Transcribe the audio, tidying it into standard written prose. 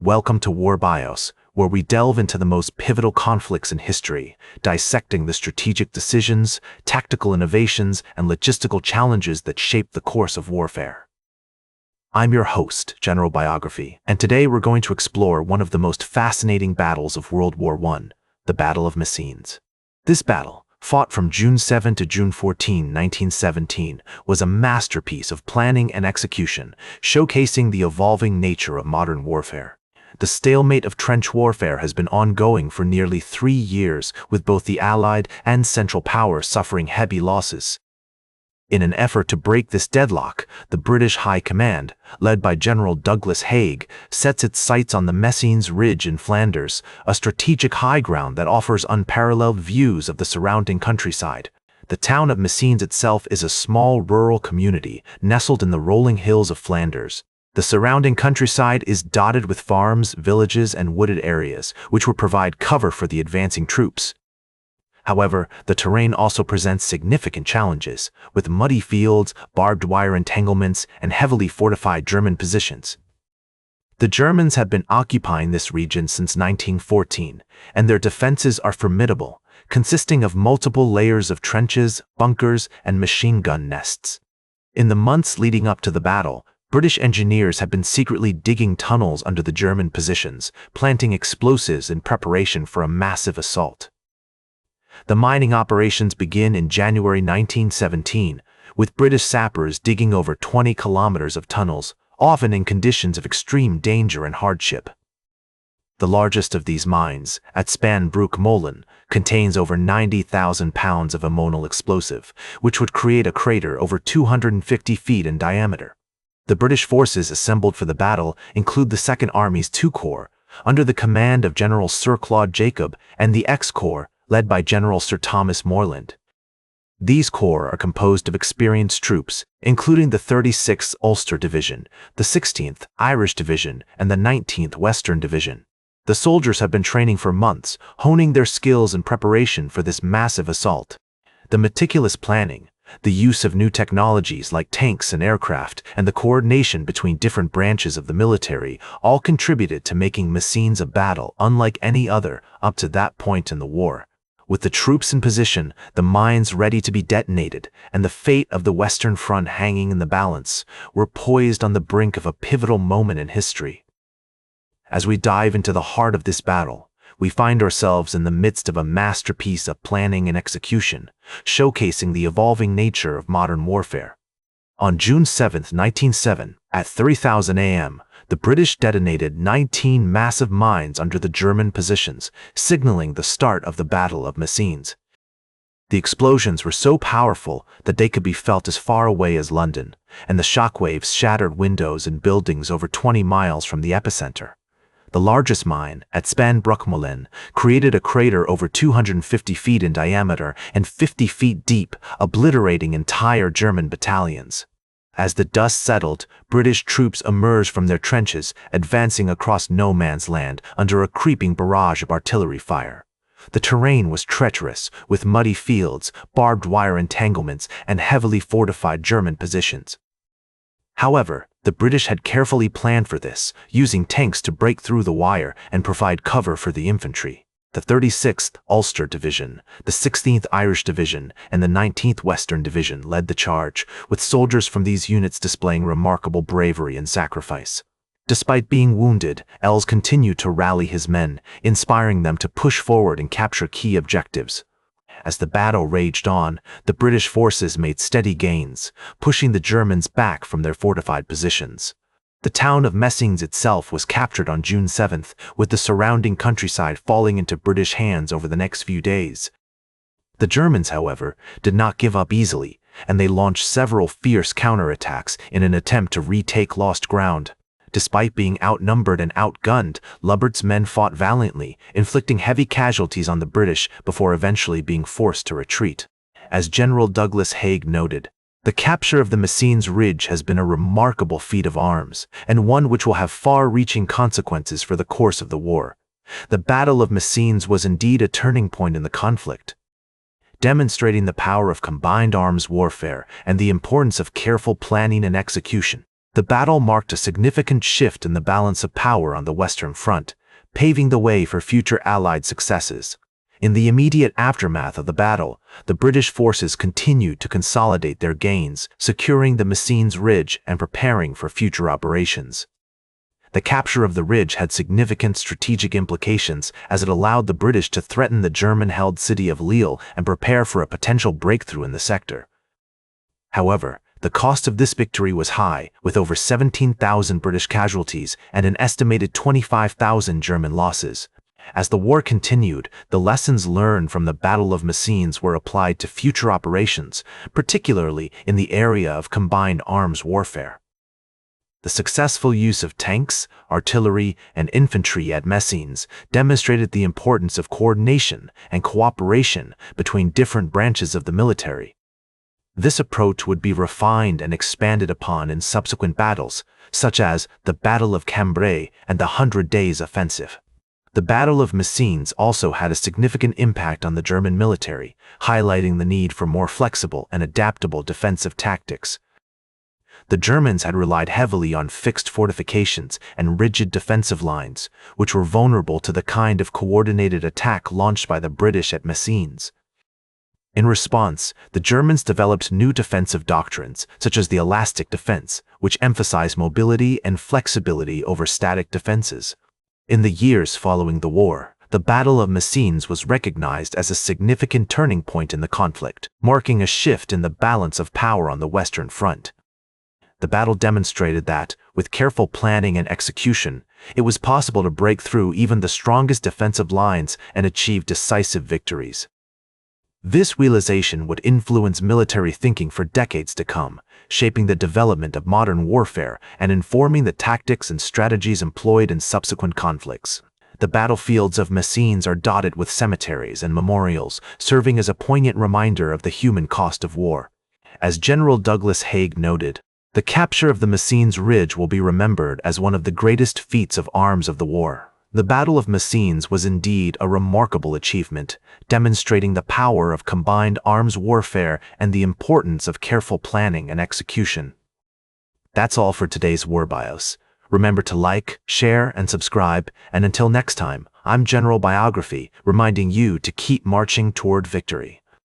Welcome to War Bios, where we delve into the most pivotal conflicts in history, dissecting the strategic decisions, tactical innovations, and logistical challenges that shape the course of warfare. I'm your host, General Biography, and today we're going to explore one of the most fascinating battles of World War I, the Battle of Messines. This battle, fought from June 7 to June 14, 1917, was a masterpiece of planning and execution, showcasing the evolving nature of modern warfare. The stalemate of trench warfare has been ongoing for nearly 3 years, with both the Allied and Central Powers suffering heavy losses. In an effort to break this deadlock, the British High Command, led by General Douglas Haig, sets its sights on the Messines Ridge in Flanders, a strategic high ground that offers unparalleled views of the surrounding countryside. The town of Messines itself is a small rural community nestled in the rolling hills of Flanders. The surrounding countryside is dotted with farms, villages, and wooded areas, which would provide cover for the advancing troops. However, the terrain also presents significant challenges, with muddy fields, barbed wire entanglements, and heavily fortified German positions. The Germans have been occupying this region since 1914, and their defenses are formidable, consisting of multiple layers of trenches, bunkers, and machine gun nests. In the months leading up to the battle, British engineers have been secretly digging tunnels under the German positions, planting explosives in preparation for a massive assault. The mining operations begin in January 1917, with British sappers digging over 20 kilometers of tunnels, often in conditions of extreme danger and hardship. The largest of these mines, at Spanbroek Molen, contains over 90,000 pounds of ammonal explosive, which would create a crater over 250 feet in diameter. The British forces assembled for the battle include the Second Army's II Corps, under the command of General Sir Claude Jacob, and the X Corps, led by General Sir Thomas Morland. These corps are composed of experienced troops, including the 36th Ulster Division, the 16th Irish Division, and the 19th Western Division. The soldiers have been training for months, honing their skills in preparation for this massive assault. The meticulous planning, the use of new technologies like tanks and aircraft, and the coordination between different branches of the military all contributed to making Messines a battle unlike any other up to that point in the war. With the troops in position, the mines ready to be detonated, and the fate of the Western Front hanging in the balance, we're poised on the brink of a pivotal moment in history. As we dive into the heart of this battle, we find ourselves in the midst of a masterpiece of planning and execution, showcasing the evolving nature of modern warfare. On June 7, 1917, at 3:00 a.m., the British detonated 19 massive mines under the German positions, signaling the start of the Battle of Messines. The explosions were so powerful that they could be felt as far away as London, and the shockwaves shattered windows and buildings over 20 miles from the epicenter. The largest mine, at Spanbroek Molen, created a crater over 250 feet in diameter and 50 feet deep, obliterating entire German battalions. As the dust settled, British troops emerged from their trenches, advancing across no man's land under a creeping barrage of artillery fire. The terrain was treacherous, with muddy fields, barbed wire entanglements, and heavily fortified German positions. However, the British had carefully planned for this, using tanks to break through the wire and provide cover for the infantry. The 36th Ulster Division, the 16th Irish Division, and the 19th Western Division led the charge, with soldiers from these units displaying remarkable bravery and sacrifice. Despite being wounded, Els continued to rally his men, inspiring them to push forward and capture key objectives. As the battle raged on, the British forces made steady gains, pushing the Germans back from their fortified positions. The town of Messines itself was captured on June 7th, with the surrounding countryside falling into British hands over the next few days. The Germans, however, did not give up easily, and they launched several fierce counterattacks in an attempt to retake lost ground. Despite being outnumbered and outgunned, Lubert's men fought valiantly, inflicting heavy casualties on the British before eventually being forced to retreat. As General Douglas Haig noted, the capture of the Messines Ridge has been a remarkable feat of arms, and one which will have far-reaching consequences for the course of the war. The Battle of Messines was indeed a turning point in the conflict, demonstrating the power of combined arms warfare and the importance of careful planning and execution. The battle marked a significant shift in the balance of power on the Western Front, paving the way for future Allied successes. In the immediate aftermath of the battle, the British forces continued to consolidate their gains, securing the Messines Ridge and preparing for future operations. The capture of the ridge had significant strategic implications as it allowed the British to threaten the German-held city of Lille and prepare for a potential breakthrough in the sector. However, the cost of this victory was high, with over 17,000 British casualties and an estimated 25,000 German losses. As the war continued, the lessons learned from the Battle of Messines were applied to future operations, particularly in the area of combined arms warfare. The successful use of tanks, artillery, and infantry at Messines demonstrated the importance of coordination and cooperation between different branches of the military. This approach would be refined and expanded upon in subsequent battles, such as the Battle of Cambrai and the 100 Days Offensive. The Battle of Messines also had a significant impact on the German military, highlighting the need for more flexible and adaptable defensive tactics. The Germans had relied heavily on fixed fortifications and rigid defensive lines, which were vulnerable to the kind of coordinated attack launched by the British at Messines. In response, the Germans developed new defensive doctrines, such as the elastic defense, which emphasized mobility and flexibility over static defenses. In the years following the war, the Battle of Messines was recognized as a significant turning point in the conflict, marking a shift in the balance of power on the Western Front. The battle demonstrated that, with careful planning and execution, it was possible to break through even the strongest defensive lines and achieve decisive victories. This realization would influence military thinking for decades to come, shaping the development of modern warfare and informing the tactics and strategies employed in subsequent conflicts. The battlefields of Messines are dotted with cemeteries and memorials, serving as a poignant reminder of the human cost of war. As General Douglas Haig noted, the capture of the Messines Ridge will be remembered as one of the greatest feats of arms of the war. The Battle of Messines was indeed a remarkable achievement, demonstrating the power of combined arms warfare and the importance of careful planning and execution. That's all for today's War Bios. Remember to like, share, and subscribe, and until next time, I'm General Biography, reminding you to keep marching toward victory.